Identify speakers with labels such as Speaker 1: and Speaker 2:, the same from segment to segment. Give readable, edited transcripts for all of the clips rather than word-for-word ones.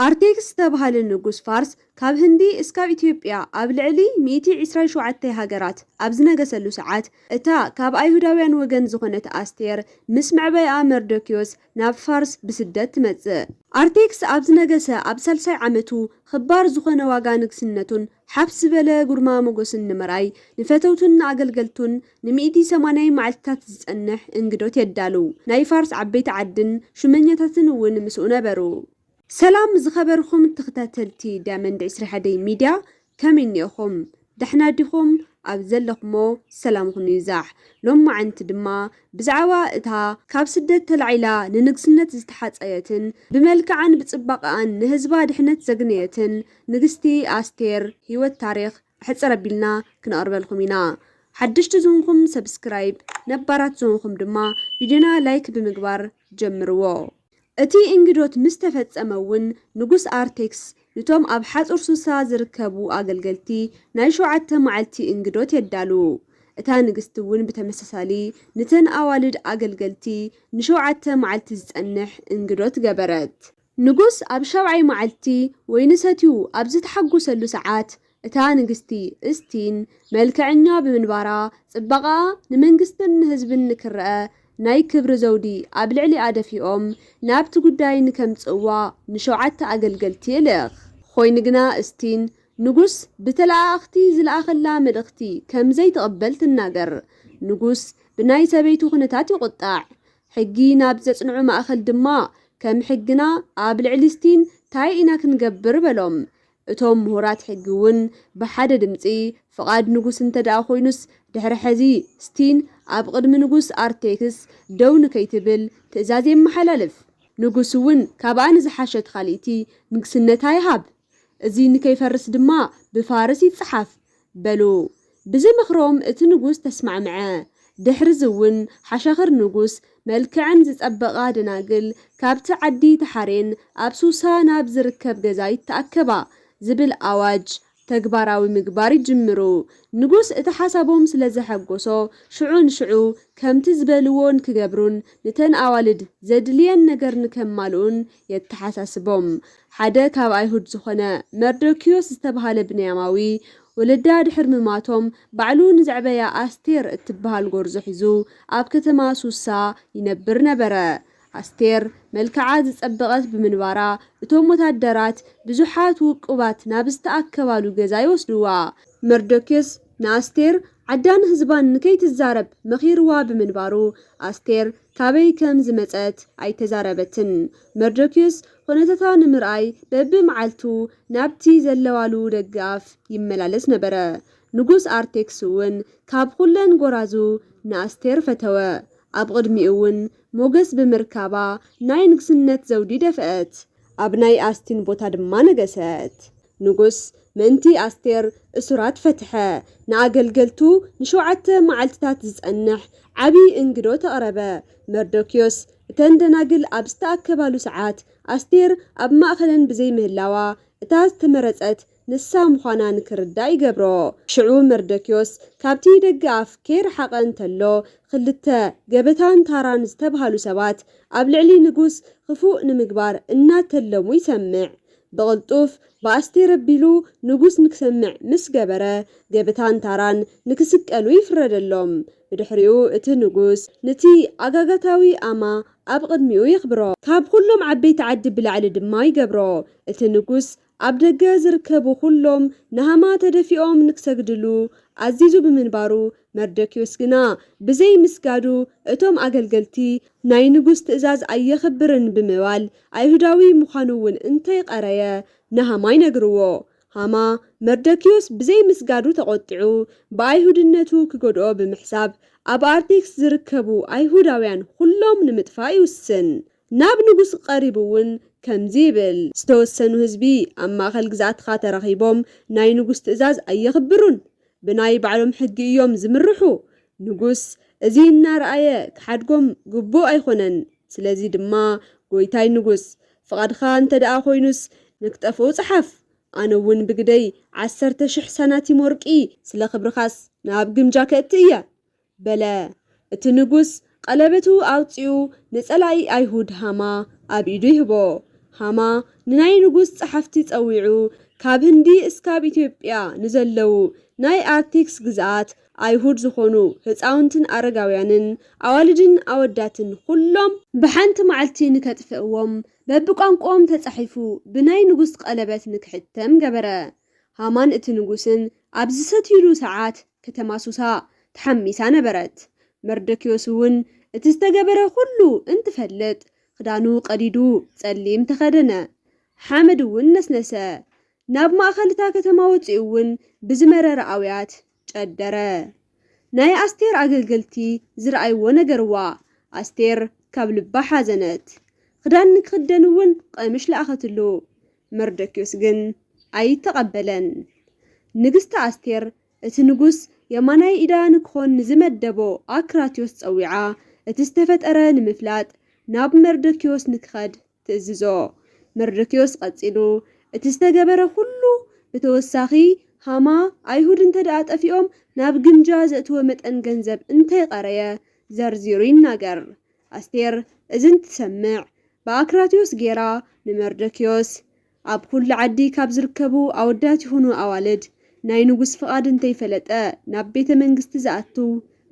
Speaker 1: አርቴክስ ተባሃለ ንጉስ ፋርስ ካብ ህንዲ እስካብ ኢትዮጵያ ኣብ ልዕሊ 127 ሃገራት ኣብ ዝነገሰሉ ሰዓት እታ ካብ አይሁዳውያን ወገን ዝኾነት ኣስቴር ምስ መዕበይኣ መርዶክዮስ ናብ ፋርስ ብስደት ትመጽእ። አርቴክስ ኣብ ዝነገሰ ኣብ 30 ዓመቱ ክባር ዝኾነ ዋጋ ንግስነቱን ሓብስ ዝበለ ጉርማ ሞገስን ንምርኣይ ንፈተውቱን ኣገልገልቱን ን180 መዓልትታት ዝጸንሕ እንግዶት የዳሉ። ናይ ፋርስ ዓበይቲ ዓድን ሹመኛታትን እውን ምስኡ ነበሩ። ሰላም ዝኸበርኩም ተኸታተልቲ ዳይመንድ 21 ሚድያ ከመይ እኒአኹም? ደሕና ዲኹም? ኣብ ዘለኹሞ ሰላምኩም ይዛሕ። ሎማዓንቲ ድማ ብዛዕባ እታ ካብ ስደት ተላዒላ ንንግስነት ዝተሓፀየትን ብመልክዓን ብፅባቐኣን ንህዝባ ድሕነት ዘግነየትን ንግስቲ ኣስቴር ህይወት ታሪክ ሕፅር ኣቢልና ክነቕርበልኩም ኢና። ሓድሽቲ ዝኾንኩም ሰብስክራይብ፣ ነባራት ዝኾንኩም ድማ ቪድዮና ላይክ ብምግባር ጀምርዎ። እቲ እንግዶት ምስ ተፈጸመ እውን ንጉስ አርቴክስ ነቶም ኣብ ሓጹር ሱሳ ዝርከቡ ኣገልገልቲ ናይ 7 መዓልቲ እንግዶት የዳሉ። እታ ንግስቲ እውን ብተመሳሳሊ ነተን ኣዋልድ ኣገልገልቲ ን7 መዓልቲ ዝጸንሕ እንግዶት ገበረት። ንጉስ ኣብ 7ይ መዓልቲ ወይኒ ሰትዩ ኣብ ዝተሓጎሰሉ ሰዓት እታ ንግስቲ እስቲን መልክዐኛ ብምንባራ ጽባቐ ንመንግስትን ንህዝብን ንክርአ ናይ ክብሪ ዘውዲ ኣብ ልዕሊ ኣደፊኦም ናብቲ ጉዳይ ንከምጽዋ ን7 ኣገልገልቲ ይልኽ። ኮይኑ ግና እስቲን ንጉስ ብተላእኽቲ ዝለኣኸላ መልእኽቲ ከም ዘይተቐበል ትናገር። ንጉስ ብናይ ሰበይቱ ኩነታት ይቁጣዕ። ሕጊ ናብ ዘጽንዑ ማእኸል ድማ ከም ሕግና ኣብ ልዕሊ እስቲን ታይ ኢና ክንገብር በሎም። እቶም ምሁራት ሕጊ እውን ብሓደ ድምፂ ፍቓድ ንጉስ እንተደኣ ኮይኑስ ድሕሪ ሕዚ እስቲን ኣብ ቅድሚ ንጉስ አርቴክስ ደው ንከይትብል ትእዛዝ የመሓላልፍ። ንጉስ እውን ካብኣ ንዝሓሸት ካልእቲ ንግስነታ ይሃብ። እዚ ንከይፈርስ ድማ ብፋርስ ይጽሓፍ በሉ። ብዝምኽሮም እቲ ንጉስ ተስማዕምዐ። ድሕሪዝ እውን ሓሻኽር ንጉስ መልክዕን ዝጸበቓ ደናግል ካብቲ ዓዲ ተሓሬን ኣብ ሱሳ ናብ ዝርከብ ገዛ ይተኣከባ ዝብል ኣዋጅ ተግባራዊ ምግባር ይጅምሩ። ንጉስ እቲ ሓሳቦም ስለ ዘሐጎሶ ሽዑ ንሽዑ ከምቲ ዝበልዎን ክገብሩን ነተን ኣዋልድ ዘድልየን ነገር ንከማልኡን የተሓሳስቦም። ሓደ ካብ ኣይሁድ ዝኾነ መርዶክዮስ ዝተባሃለ ብንያማዊ ወለዳ ድሕር ምማቶም ባዕሉ ንዘዕበያ ኣስቴር እትበሃል ጎርዞ ሒዙ ኣብ ከተማ ሱሳ ይነብር ነበረ። ኣስቴር መልክዓ ዝጸበቐት ብምንባራ እቶም ወታደራት ብዙሓት ውቁባት ናብ ዝተኣከባሉ ገዛ ይወስድዋ። መርዶክዮስ ንኣስቴር ዓዳን ህዝባን ንከይትዛረብ መኺርዋ ብምንባሩ ኣስቴር ካበይ ከም ዝመጸት ኣይተዛረበትን። መርዶክዮስ ኩነታታ ንምርኣይ በብመዓልቱ ናብቲ ዘለዋሉ ደጋፍ ይመላለስ ነበረ። ንጉስ አርቴክስ እውን ካብ ኩለን ጎራዙ ንኣስቴር ፈተወ። ኣብ ቅድሚኡ እውን ሞገስ ብምርካባ ናይ ንግስነት ዘውዲ ደፍአት። ኣብ ናይ ኣስቲን ቦታ ድማ ነገሰት። ንጉስ ምእንቲ ኣስቴር እሱራት ፈትሐ። ንኣገልገልቱ ን7 መዓልትታት ዝጸንሕ ዓብይ እንግዶ ተቕረበ። መርዶክዮስ እተን ደናግል ኣብ ዝተኣከባሉ ሰዓት ኣስቴር ኣብ ማእኸለን ብዘይ ምህላዋ እታ ዝተመረጸት ንሳ ምዃና ንክርዳእ ይገብሮ። ሽዑ መርዶክዮስ ካብቲ ደገ ኣፍ ከይረሓቐ እንተሎ ክልተ ገበታን ታራን ዝተባሃሉ ሰባት ኣብ ልዕሊ ንጉስ ክፉእ ንምግባር እናተለሙ ይሰምዕ። ብቕልጡፍ ብኣስቴር ኣቢሉ ንጉስ ንክሰምዕ ምስ ገበረ ገበታን ታራን ንክስቀሉ ይፍረደሎም። ብድሕሪኡ እቲ ንጉስ ነቲ ኣጋጋታዊ ኣማ ኣብ ቅድሚኡ የኽብሮ። ካብ ኩሎም ዓበይቲ ዓዲ ብላዕሊ ድማ ይገብሮ። እቲ ንጉስ ኣብ ደገ ዝርከቡ ኩሎም ንሃማ ተደፊኦም ንክሰግድሉ ኣዚዙ ብምንባሩ መርዶክዮስ ግና ብዘይ ምስጋዱ እቶም ኣገልገልቲ ናይ ንጉስ ትእዛዝ ኣየኽብርን ብምባል ኣይሁዳዊ ምዃኑ እውን እንተይቀረየ ንሃማ ይነግርዎ። ሃማ መርዶክዮስ ብዘይ ምስጋዱ ተቆጢዑ ብኣይሁድነቱ ክጎድኦ ብምሕሳብ ኣብ አርቴክስ ዝርከቡ ኣይሁዳውያን ኩሎም ንምጥፋእ ይውስን። ናብ ንጉስ ቀሪቡ እውን ከምዚ ይብል፣ ዝተወሰኑ ህዝቢ ኣብ ማእኸል ግዛእትኻ ተረኺቦም ናይ ንጉስ ትእዛዝ ኣየኽብሩን፣ ብናይ ባዕሎም ሕጊ እዮም ዝምርሑ። ንጉስ እዚ እናረኣየ ክሓድጎም ግቡእ ኣይኮነን። ስለዚ ድማ ጎይታይ ንጉስ ፍቓድኻ እንተደኣ ኮይኑስ ንክጠፍኡ ጽሓፍ። ኣነ እውን ብግደይ 10,000 ሳናቲም ወርቂ ስለ ክብርኻስ ናብ ግምጃ ከእቲ እየ በለ። እቲ ንጉስ ቀለበቱ ኣውፂኡ ንጸላኢ ኣይሁድ ሃማ ኣብ ኢዱ ይህቦ። ሃማ ንናይ ንጉስ ጸሓፍቲ ጸዊዑ ካብ ህንዲ እስካብ ኢትዮጵያ ንዘለው ናይ አርቴክስ ግዛት አይሁድ ዝኾኑ ህፃውንትን አረጋውያንን አዋልድን አወዳትን ኩሎም ብሓንቲ መዓልቲ ንከጥፍእዎም በብቋንቋኦም ተጻሒፉ ብናይ ንጉስ ቀለበት ንክሕተም ገበረ። ሃማን እቲ ንጉስን ኣብ ዝሰትይሉ ሰዓት ከተማ ሱሳ ተሓሚሳ ነበረት። መርዶክዮስ እውን እቲ ዝተገበረ ኩሉ እንትፈልጥ ክዳኑ ቀዲዱ ጸሊም ተኸደነ፣ ሓመድ እውን ነስነሰ። ናብ ማእኸልታ ከተማ ወፂኡ እውን ብዝመረረ ኣውያት ጨደረ። ናይ ኣስቴር ኣገልገልቲ ዝረኣይዎ ነገርዋ ኣስቴር ካብ ልባ ሓዘነት። ክዳን ንክኽደን እውን ቀምሽ ለኣኸትሉ። መርዶክዮስ ግን ኣይተቐበለን። ንግስቲ ኣስቴር እቲ ንጉስ የማናይ ኢዳ ንክኾን ንዝመደቦ ኣክራትዮስ ፀዊዓ እቲ ዝተፈጠረ ንምፍላጥ ናብ መርዶክዮስ ንክኸድ ትእዝዞ። መርዶክዮስ ቀፂሉ እቲ ዝተገበረ ኩሉ ብተወሳኺ ሃማ ኣይሁድ እንተደኣ ጠፊኦም ናብ ግምጃ ዘእትወ መጠን ገንዘብ እንተይቀረየ ዘርዚሩ ይናገር። ኣስቴር እዝን ትሰምዕ ብኣክራትዮስ ጌራ ንመርዶክዮስ ኣብ ኩሉ ዓዲ ካብ ዝርከቡ ኣወዳት ይኹኑ ኣዋልድ ናይ ንጉስ ፍቓድ እንተይፈለጠ ናብ ቤተ መንግስቲ ዝኣቱ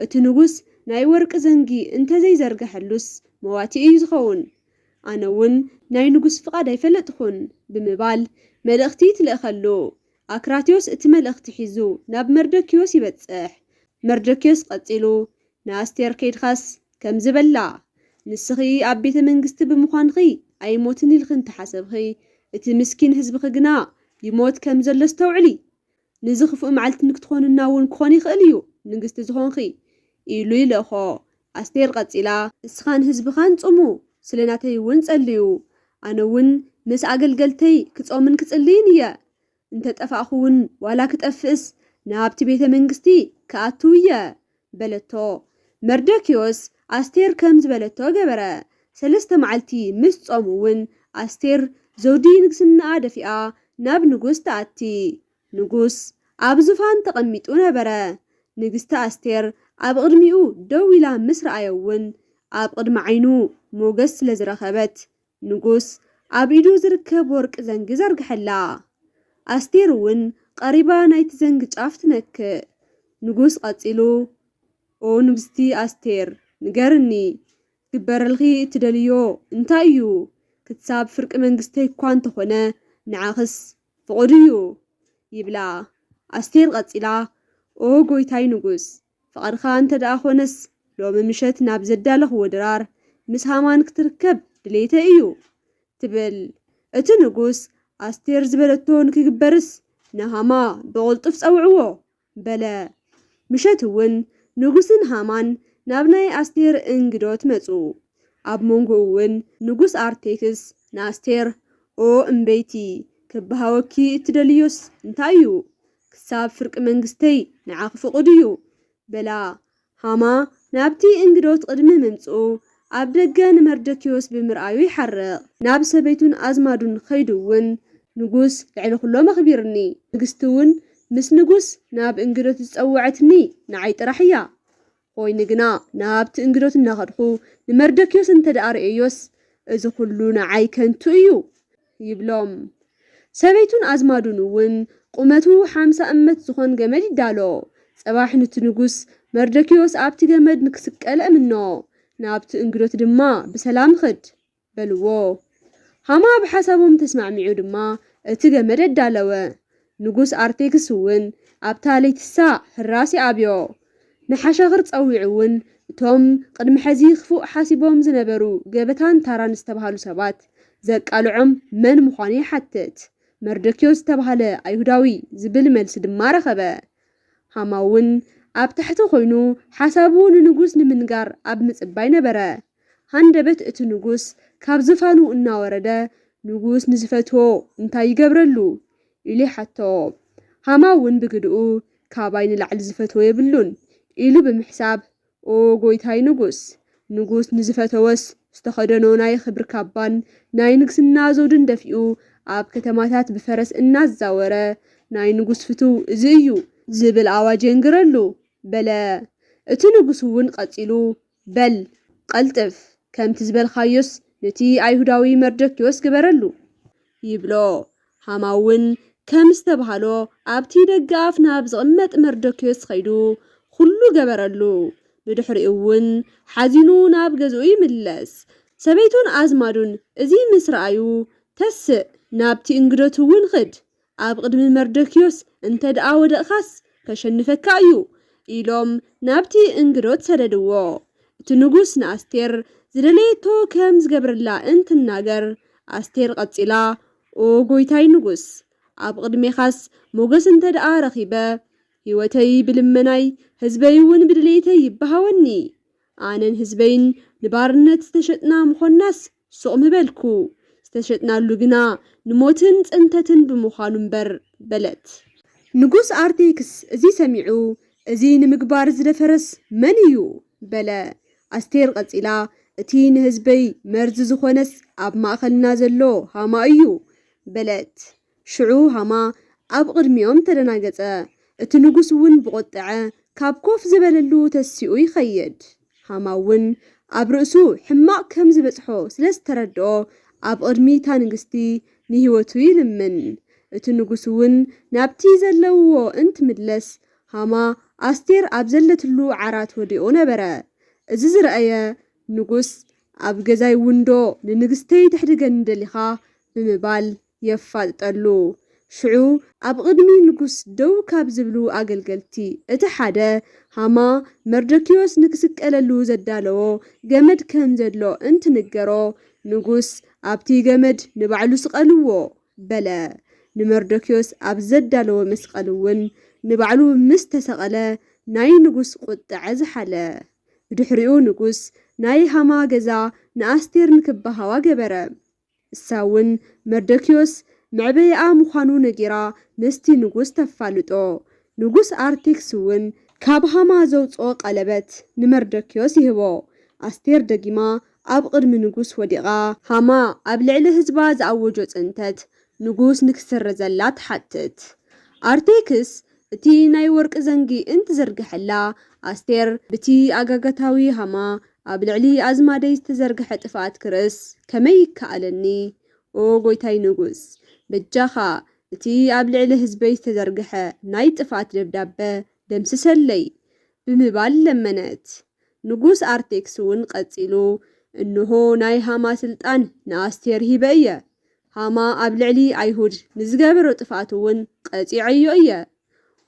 Speaker 1: እቲ ንጉስ ናይ ወርቂ ዘንጊ እንተዘይዘርግሐሉስ መዋቲ እዩ ዝኸውን። ኣነ እውን ናይ ንጉስ ፍቓድ ኣይፈለጥኹን ብምባል መልእኽቲ ትልእኸሉ። ኣክራትዮስ እቲ መልእኽቲ ሒዙ ናብ መርዶክዮስ ይበጽሕ። መርዶክዮስ ቀፂሉ ንኣስቴር ከይድኻስ ከም ዝበላ ንስኺ ኣብ ቤተ መንግስቲ ብምዃንኺ ኣይሞትን ኢልኽን ተሓሰብኺ እቲ ምስኪን ህዝብኺ ግና ይሞት ከም ዘሎ ዝተውዕሊ ንዚ ክፉእ መዓልቲ ንክትኾንና እውን ክኾን ይኽእል እዩ ንግስቲ ዝኾንኺ ኢሉ ይልእኾ። ኣስቴር ቀፂላ እስኻን ህዝብኻን ጽሙ ስለናተይ እውን ጸልዩ፣ ኣነ እውን ምስ ኣገልገልተይ ክጾምን ክጽልይን እየ። እንተጠፋእኹ እውን ዋላ ክጠፍእስ ናብቲ ቤተ መንግስቲ ክኣቱ እየ በለቶ። መርዶክዮስ ኣስቴር ከም ዝበለቶ ገበረ። 3 መዓልቲ ምስ ጾሙ እውን ኣስቴር ዘውዲ ንግስናኣ ደፊኣ ናብ ንጉስ ተኣቲ። ንጉስ ኣብ ዙፋን ተቐሚጡ ነበረ። ንግስቲ ኣስቴር ኣብ ቅድሚኡ ደው ኢላ ምስ ረኣየ እውን ኣብ ቅድሚ ዓይኑ ሞገስ ስለ ዝረኸበት ንጉስ ኣብ ኢዱ ዝርከብ ወርቂ ዘንጊ ዘርግሐላ። ኣስቴር እውን ቀሪባ ናይቲ ዘንጊ ጫፍ ትነክእ። ንጉስ ቀፂሉ ኦ ንግስቲ ኣስቴር ንገርኒ ግበረልኺ እትደልዮ እንታይ እዩ? ክትሳብ ፍርቂ መንግስተይ እኳ እንተኾነ ንዓኽስ ፍቑድ እዩ ይብላ። ኣስቴር ቀፂላ ኦ ጎይታይ ንጉስ ፍቓድኻ እንተደኣ ኾነስ ሎሚ ምሸት ናብ ዘዳለኽዎ ድራር ምስ ሃማን ክትርከብ ድሌተ እዩ ትብል። እቲ ንጉስ ኣስቴር ዝበለቶ ንክግበርስ ንሃማ ብቕልጡፍ ፀውዕዎ በለ። ምሸት እውን ንጉስን ሃማን ናብ ናይ ኣስቴር እንግዶት መፁ። ኣብ መንጎ እውን ንጉስ ኣርቴክስ ንኣስቴር ኦ እምበይቲ ክበሃወኪ እትደልዮስ እንታይ እዩ? ክሳብ ፍርቂ መንግስተይ ንዓኺ ፍቑድ እዩ በላ። ሃማ ናብቲ እንግዶት ቅድሚ ምምፅኡ ኣብ ደገ ንመርዶክዮስ ብምርኣዩ ይሓርቕ። ናብ ሰበይቱን ኣዝማዱን ኸይዱ እውን ንጉስ ልዕሊ ኩሎም ኣኽቢርኒ። ንግስቲ እውን ምስ ንጉስ ናብ እንግዶት ዝፀውዐትኒ ንዓይ ጥራሕ እያ። ኮይኑ ግና ናብቲ እንግዶት እናኸድኹ ንመርዶክዮስ እንተደኣ ርአዮስ እዚ ኩሉ ንዓይ ከንቱ እዩ ይብሎም። ሰበይቱን ኣዝማዱን እውን ቁመቱ 50 እመት ዝኾን ገመድ ይዳሎ። ፀባሕ ነቲ ንጉስ መርዶክዮስ ኣብቲ ገመድ ንክስቀል እምኖ፣ ናብቲ እንግዶት ድማ ብሰላም ኽድ በልዎ። ሃማ ብሓሳቦም ተስማዕሚዑ ድማ እቲ ገመድ ኣዳለወ። ንጉስ ኣርቴክስ እውን ኣብታ ለይትሳ ሕራስ ይኣብዮ። ንሓሸኽር ፀዊዑ እውን እቶም ቅድሚ ሕዚ ክፉእ ሓሲቦም ዝነበሩ ገበታን ታራን ዝተባሃሉ ሰባት ዘቃልዖም መን ምዃኑ ይሓትት። መርዶክዮስ ዝተባሃለ ኣይሁዳዊ ዝብል መልሲ ድማ ረኸበ። ሃማ እውን ኣብ ታሕቲ ኮይኑ ሓሳቡ ንንጉስ ንምንጋር ኣብ ምጽባይ ነበረ። ሃንደበት እቲ ንጉስ ካብ ዝፋኑ እናወረደ ንጉስ ንዝፈትዎ እንታይ ይገብረሉ ኢሉ ይሓቶ። ሃማ እውን ብግድኡ ካባይ ንላዕሊ ዝፈትዎ የብሉን ኢሉ ብምሕሳብ ኦ ጎይታይ ንጉስ ንዝፈተወስ ዝተኸደኖ ናይ ክብሪ ካባን ናይ ንግስና ዘውድን ደፊኡ ኣብ ከተማታት ብፈረስ እናዛወረ ናይ ንጉስ ፍትው እዚ እዩ ዝብል ኣዋጅ የንግረሉ በለ። እቲ ንጉስ እውን ቀፂሉ በል ቀልጥፍ ከምቲ ዝበልካዮስ ነቲ ኣይሁዳዊ መርዶክዮስ ግበረሉ ይብሎ። ሃማ እውን ከም ዝተባሃሎ ኣብቲ ደጋፍ ናብ ዝቕመጥ መርዶክዮስ ኸይዱ ኩሉ ገበረሉ። ብድሕሪኡ እውን ሓዚኑ ናብ ገዝኡ ይምለስ። ሰበይቱን ኣዝማዱን እዚ ምስ ረኣዩ ተስእ ናብቲ እንግዶቱ እውን ኽድ ኣብ ቅድሚ መርዶክዮስ እንተ ደኣ ወደቕኻስ ከሸንፈካ እዩ ኢሎም ናብቲ እንግዶት ሰደድዎ። እቲ ንጉስ ንኣስቴር ዝደለየቶ ከም ዝገብርላ እንትናገር ኣስቴር ቀፂላ ኦ ጎይታይ ንጉስ ኣብ ቅድሜኻስ ሞገስ እንተ ደኣ ረኺበ ህይወተይ ብልመናይ ህዝበይ እውን ብድሌተይ ይበሃወኒ ኣነን ህዝበይን ንባርነት ዝተሸጥና ምኾናስ ሱቕ ምበልኩ ዝተሸጥናሉ ግና ንሞትን ጽንተትን ብምዃኑ እምበር በለት። ንጉስ ኣርቴክስ እዚ ሰሚዑ እዚ ንምግባር ዝደፈረስ መን እዩ በለ። ኣስቴር ቀፂላ እቲ ንህዝበይ መርዚ ዝኾነስ ኣብ ማእኸልና ዘሎ ሃማ እዩ በለት። ሽዑ ሃማ ኣብ ቅድሚኦም ተደናገጸ። እቲ ንጉስ እውን ብቆጥዐ ካብ ኮፍ ዝበለሉ ተሲኡ ይኸይድ። ሃማ እውን ኣብ ርእሱ ሕማቕ ከም ዝበጽሖ ስለ ዝተረድኦ ኣብ ቅድሚ እታ ንግስቲ ንህይወቱ ይልምን። እቲ ንጉስ እውን ናብቲ ዘለውዎ እንትምለስ ሃማ ኣስቴር ኣብ ዘለትሉ ዓራት ወዲቑ ነበረ። እዚ ዝረአየ ንጉስ ኣብ ገዛይ ውንዶ ንንግስተይ ትሕድገን ደሊኻ ብምባል የፋጥጠሉ። ሽዑ ኣብ ቅድሚ ንጉስ ደው ካብ ዝብሉ ኣገልገልቲ እቲ ሓደ ሃማ መርዶክዮስ ንክስቀለሉ ዘዳለዎ ገመድ ከም ዘሎ እንትንገሮ ንጉስ ኣብቲ ገመድ ንባዕሉ ስቐልዎ በለ። ንመርዶክዮስ ኣብ ዘዳለዎ መስቀል እውን ንባዕሉ ምስ ተሰቐለ ናይ ንጉስ ቁጥዐ ዝሓለ። ብድሕሪኡ ንጉስ ናይ ሃማ ገዛ ንኣስቴር ንክባሃዋ ገበረ። እሳ እውን መርዶክዮስ መዕበይኣ ምዃኑ ነጊራ ምስቲ ንጉስ ተፋልጦ። ንጉስ ኣርቴክስ እውን ካብ ሃማ ዘውፅኦ ቀለበት ንመርዶክዮስ ይህቦ። ኣስቴር ደጊማ ኣብ ቅድሚ ንጉስ ወዲቓ ሃማ ኣብ ልዕሊ ህዝባ ዝኣወጆ ጽንተት ንጉስ ንክስረዘላ ትሓትት። ኣርቴክስ እቲ ናይ ወርቂ ዘንጊ እንትዘርግሐላ ኣስቴር ብቲ ኣጋጋታዊ ሃማ ኣብ ልዕሊ ኣዝማደይ ዝተዘርግሐ ጥፍኣት ክርእስ ከመይ ይከኣለኒ? ኦ ጎይታይ ንጉስ በጃኻ እቲ ኣብ ልዕሊ ህዝበይ ዝተዘርግሐ ናይ ጥፍኣት ደብዳበ ደምስሰለይ ብምባል ለመነት። ንጉስ ኣርቴክስ እውን ቀፂሉ እንሆ ናይ ሃማ ስልጣን ንኣስቴር ሂበ እየ። ሃማ ኣብ ልዕሊ ኣይሁድ ንዝገበሮ ጥፍኣት እውን ቀፂዐዮ እየ።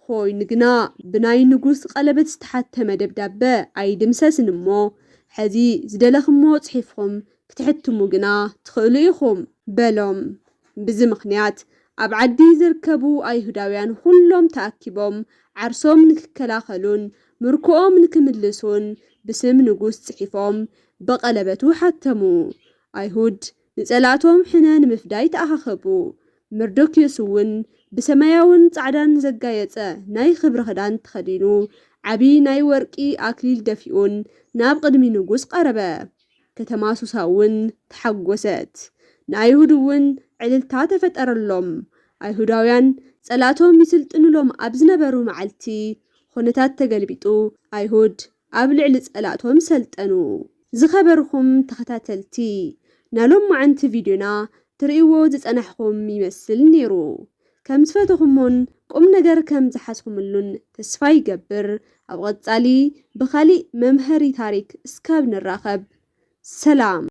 Speaker 1: ሆይኑ ግና ብናይ ንጉስ ቀለበት ዝተሓተመ ደብዳበ ኣይድምሰስን እሞ ሕዚ ዝደለኽሞ ጽሒፍኹም ክትሕትሙ ግና ትኽእሉ ኢኹም በሎም። ብዚ ምኽንያት ኣብ ዓዲ ዝርከቡ ኣይሁዳውያን ኩሎም ተኣኪቦም ዓርሶም ንክከላኸሉን ምርኮኦም ንክምልሱን ብስም ንጉስ ጽሒፎም በቐለበቱ ሓተሙ። ኣይሁድ ንጸላቶም ሕነ ንምፍዳይ ተኣኻኸቡ። መርዶክዮስ እውን ብሰማያውን ጻዕዳን ዘጋየጸ ናይ ክብሪ ክዳን ተኸዲኑ ዓቢ ናይ ወርቂ ኣክሊል ደፊኡን ናብ ቅድሚ ንጉስ ቀረበ። ከተማ ሱሳ እውን ተሓጐሰት። ንኣይሁድ እውን ዕልልታ ተፈጠረሎም። ኣይሁዳውያን ጸላቶም ይስልጥንሎም ኣብ ዝነበሩ መዓልቲ ኩነታት ተገልቢጡ ኣይሁድ ኣብ ልዕሊ ጸላቶም ሰልጠኑ። ዝኸበርኩም ተኸታተልቲ ናሎም ማዓንቲ ቪድዮና ትርእይዎ ዝጸናሕኩም ይመስል ነይሩ። ከም ዝፈተኹሞን ቁም ነገር ከም ዝሓስኹምሉን ተስፋ ይገብር። ኣብ ቀጻሊ ብኻሊእ መምሃሪ ታሪክ እስካብ ንራኸብ ሰላም።